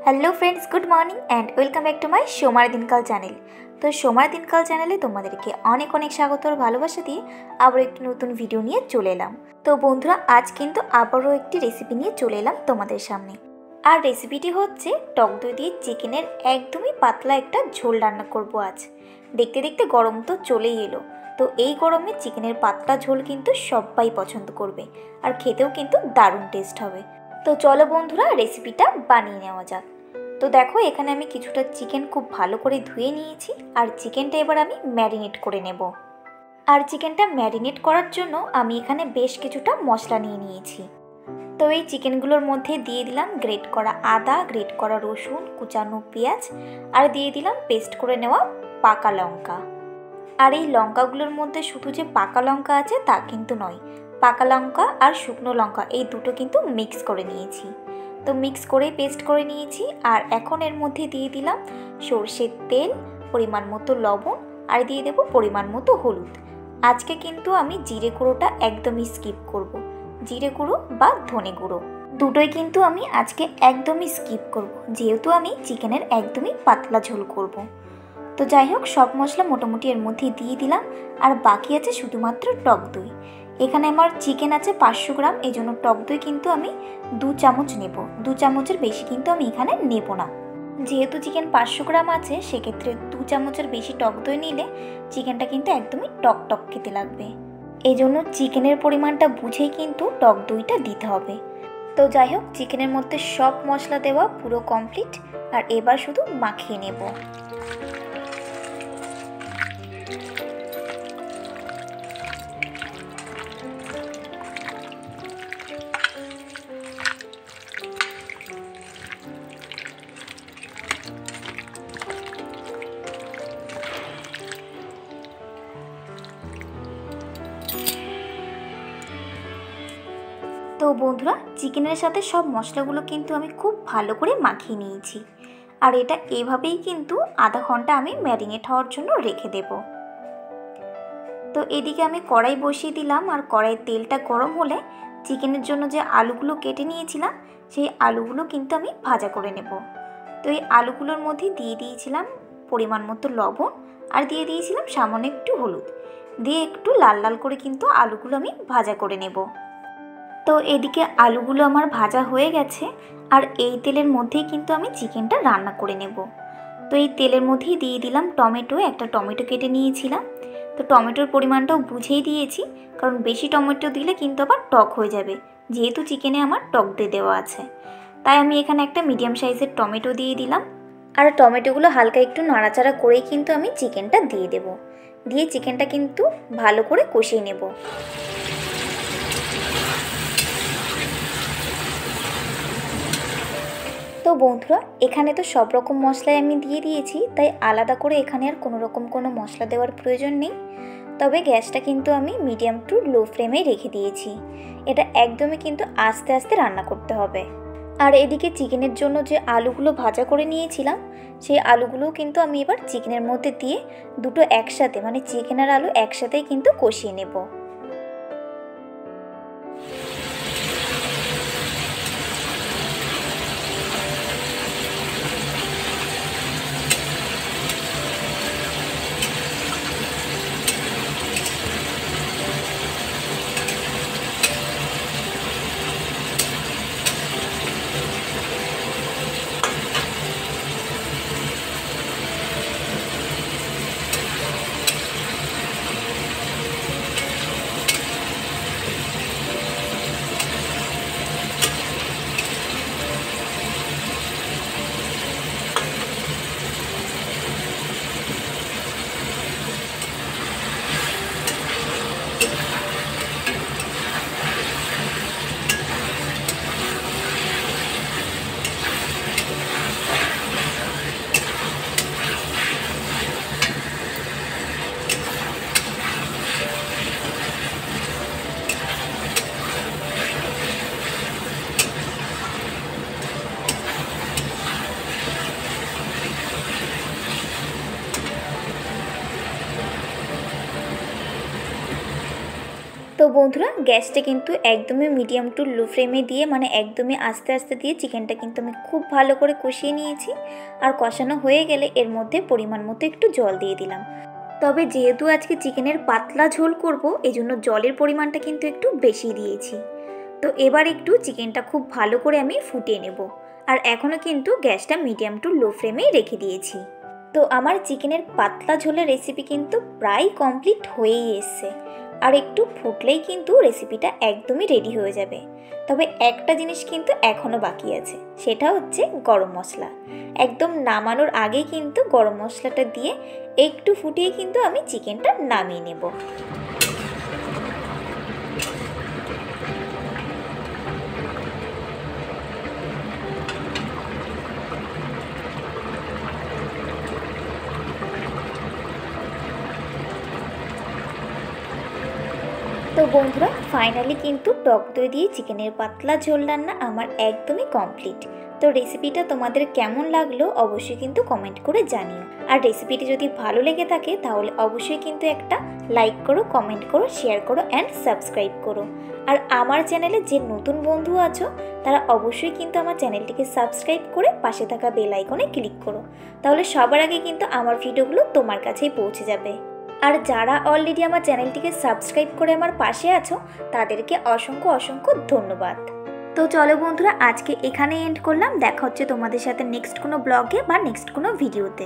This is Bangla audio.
Hello friends, good morning and welcome back to my সোমার দিনকাল চ্যানেল। তো সোমার দিনকাল চ্যানেলে তোমাদেরকে অনেক অনেক স্বাগত আর ভালোবাসা দিয়ে আবারও একটি নতুন ভিডিও নিয়ে চলে এলাম। তো বন্ধুরা, আজ কিন্তু আবারও একটি রেসিপি নিয়ে চলে এলাম তোমাদের সামনে। আর রেসিপিটি হচ্ছে টক দই দিয়ে চিকেনের একদমই পাতলা একটা ঝোল রান্না করব আজ। দেখতে দেখতে গরম তো চলেই এলো, তো এই গরমে চিকেনের পাতলা ঝোল কিন্তু সবাই পছন্দ করবে আর খেতেও কিন্তু দারুণ টেস্ট হবে। তো চলো বন্ধুরা, রেসিপিটা বানিয়ে নেওয়া যাক। তো দেখো, এখানে আমি কিছুটা চিকেন খুব ভালো করে ধুয়ে নিয়েছি আর চিকেনটা এবার আমি ম্যারিনেট করে নেব। আর চিকেনটা ম্যারিনেট করার জন্য আমি এখানে বেশ কিছুটা মশলা নিয়ে নিয়েছি। তো এই চিকেনগুলোর মধ্যে দিয়ে দিলাম গ্রেট করা আদা, গ্রেট করা রসুন, কুচানো পেঁয়াজ আর দিয়ে দিলাম পেস্ট করে নেওয়া পাকা লঙ্কা। আর এই লঙ্কাগুলোর মধ্যে শুধু যে পাকা লঙ্কা আছে তা কিন্তু নয়, পাকা লঙ্কা আর শুকনো লঙ্কা এই দুটো কিন্তু মিক্স করে নিয়েছি। তো মিক্স করে পেস্ট করে নিয়েছি। আর এখন এর মধ্যে দিয়ে দিলাম সরষের তেল, পরিমাণ মতো লবণ আর দিয়ে দেব পরিমাণ মতো হলুদ। আজকে কিন্তু আমি জিরে গুঁড়োটা একদমই স্কিপ করব। জিরে গুঁড়ো বা ধনে গুঁড়ো দুটোই কিন্তু আমি আজকে একদমই স্কিপ করব, যেহেতু আমি চিকেনের একদমই পাতলা ঝোল করব। তো যাই হোক, সব মশলা মোটামুটি এর মধ্যে দিয়ে দিলাম। আর বাকি আছে শুধুমাত্র টক দই। এখানে আমার চিকেন আছে 500 গ্রাম, এই জন্য টক দই কিন্তু আমি 2 চামচ নেব। 2 চামচের বেশি কিন্তু আমি এখানে নেব না। যেহেতু চিকেন 500 গ্রাম আছে, সেক্ষেত্রে 2 চামচের বেশি টক দই নিলে চিকেনটা কিন্তু একদমই টক টক খেতে লাগবে। এই জন্য চিকেনের পরিমাণটা বুঝেই কিন্তু টক দইটা দিতে হবে। তো যাই হোক, চিকেনের মধ্যে সব মশলা দেওয়া পুরো কমপ্লিট। আর এবার শুধু মাখিয়ে নেব। তো বন্ধুরা, চিকেনের সাথে সব মশলাগুলো কিন্তু আমি খুব ভালো করে মাখিয়ে নিয়েছি। আর এটা এভাবেই কিন্তু আধা ঘন্টা আমি ম্যারিনেট হওয়ার জন্য রেখে দেব। তো এদিকে আমি কড়াই বসিয়ে দিলাম। আর কড়াইয়ের তেলটা গরম হলে চিকেনের জন্য যে আলুগুলো কেটে নিয়েছিলাম সেই আলুগুলো কিন্তু আমি ভাজা করে নেব। তো এই আলুগুলোর মধ্যে দিয়ে দিয়েছিলাম পরিমাণ মতো লবণ আর দিয়ে দিয়েছিলাম সামান্য একটু হলুদ, দিয়ে একটু লাল লাল করে কিন্তু আলুগুলো আমি ভাজা করে নেব। তো এদিকে আলুগুলো আমার ভাজা হয়ে গেছে। আর এই তেলের মধ্যেই কিন্তু আমি চিকেনটা রান্না করে নেব। তো এই তেলের মধ্যেই দিয়ে দিলাম টমেটো, একটা টমেটো কেটে নিয়েছিলাম। তো টমেটোর পরিমাণটাও বুঝেই দিয়েছি, কারণ বেশি টমেটো দিলে কিন্তু আবার টক হয়ে যাবে, যেহেতু চিকেনে আমার টক দই দেওয়া আছে। তাই আমি এখানে একটা মিডিয়াম সাইজের টমেটো দিয়ে দিলাম। আর টমেটোগুলো হালকা একটু নাড়াচাড়া করেই কিন্তু আমি চিকেনটা দিয়ে দেব। দিয়ে চিকেনটা কিন্তু ভালো করে কষিয়ে নেব। তো বন্ধুরা, এখানে তো সব রকম মশলাই আমি দিয়ে দিয়েছি, তাই আলাদা করে এখানে আর কোনো রকম কোনো মশলা দেওয়ার প্রয়োজন নেই। তবে গ্যাসটা কিন্তু আমি মিডিয়াম টু লো ফ্লেমেই রেখে দিয়েছি। এটা একদমই কিন্তু আস্তে আস্তে রান্না করতে হবে। আর এদিকে চিকেনের জন্য যে আলুগুলো ভাজা করে নিয়েছিলাম, সেই আলুগুলোও কিন্তু আমি এবার চিকেনের মধ্যে দিয়ে দুটো একসাথে, মানে চিকেন আর আলু একসাথেই কিন্তু কষিয়ে নেব। তো বন্ধুরা গ্যাসটা কিন্তু একদমই মিডিয়াম টু লো ফ্লেমে দিয়ে মানে একদমই আস্তে আস্তে দিয়ে চিকেনটা কিন্তু আমি খুব ভালো করে কষিয়ে নিয়েছি। আর কষানো হয়ে গেলে এর মধ্যে পরিমাণ মতো একটু জল দিয়ে দিলাম। তবে যেহেতু আজকে চিকেনের পাতলা ঝোল করব, এজন্য জলের পরিমাণটা কিন্তু একটু বেশি দিয়েছি। তো এবার একটু চিকেনটা খুব ভালো করে আমি ফুটিয়ে নেব। আর এখনও কিন্তু গ্যাসটা মিডিয়াম টু লো ফ্লেমেই রেখে দিয়েছি। তো আমার চিকেনের পাতলা ঝোলের রেসিপি কিন্তু প্রায় কমপ্লিট হয়েই এসছে। আর একটু ফুটলেই কিন্তু রেসিপিটা একদমই রেডি হয়ে যাবে। তবে একটা জিনিস কিন্তু এখনও বাকি আছে, সেটা হচ্ছে গরম মশলা। একদম নামানোর আগে কিন্তু গরম মশলাটা দিয়ে একটু ফুটিয়ে কিন্তু আমি চিকেনটা নামিয়ে নেব। তো বন্ধুরা ফাইনালি কিন্তু টক দই দিয়ে চিকেনের পাতলা ঝোল রান্না আমার একদমই কমপ্লিট। তো রেসিপিটা তোমাদের কেমন লাগলো অবশ্যই কিন্তু কমেন্ট করে জানিও। আর রেসিপিটি যদি ভালো লেগে থাকে তাহলে অবশ্যই কিন্তু একটা লাইক করো, কমেন্ট করো, শেয়ার করো অ্যান্ড সাবস্ক্রাইব করো। আর আমার চ্যানেলে যে নতুন বন্ধু আছো তারা অবশ্যই কিন্তু আমার চ্যানেলটিকে সাবস্ক্রাইব করে পাশে থাকা বেল আইকনে ক্লিক করো, তাহলে সবার আগে কিন্তু আমার ভিডিওগুলো তোমার কাছেই পৌঁছে যাবে। আর যারা অলরেডি আমার চ্যানেলটিকে সাবস্ক্রাইব করে আমার পাশে আছো তাদেরকে অসংখ্য অসংখ্য ধন্যবাদ। তো চলো বন্ধুরা আজকে এখানেই এন্ড করলাম। দেখা হচ্ছে তোমাদের সাথে নেক্সট কোনো ব্লগে বা নেক্সট কোনো ভিডিওতে।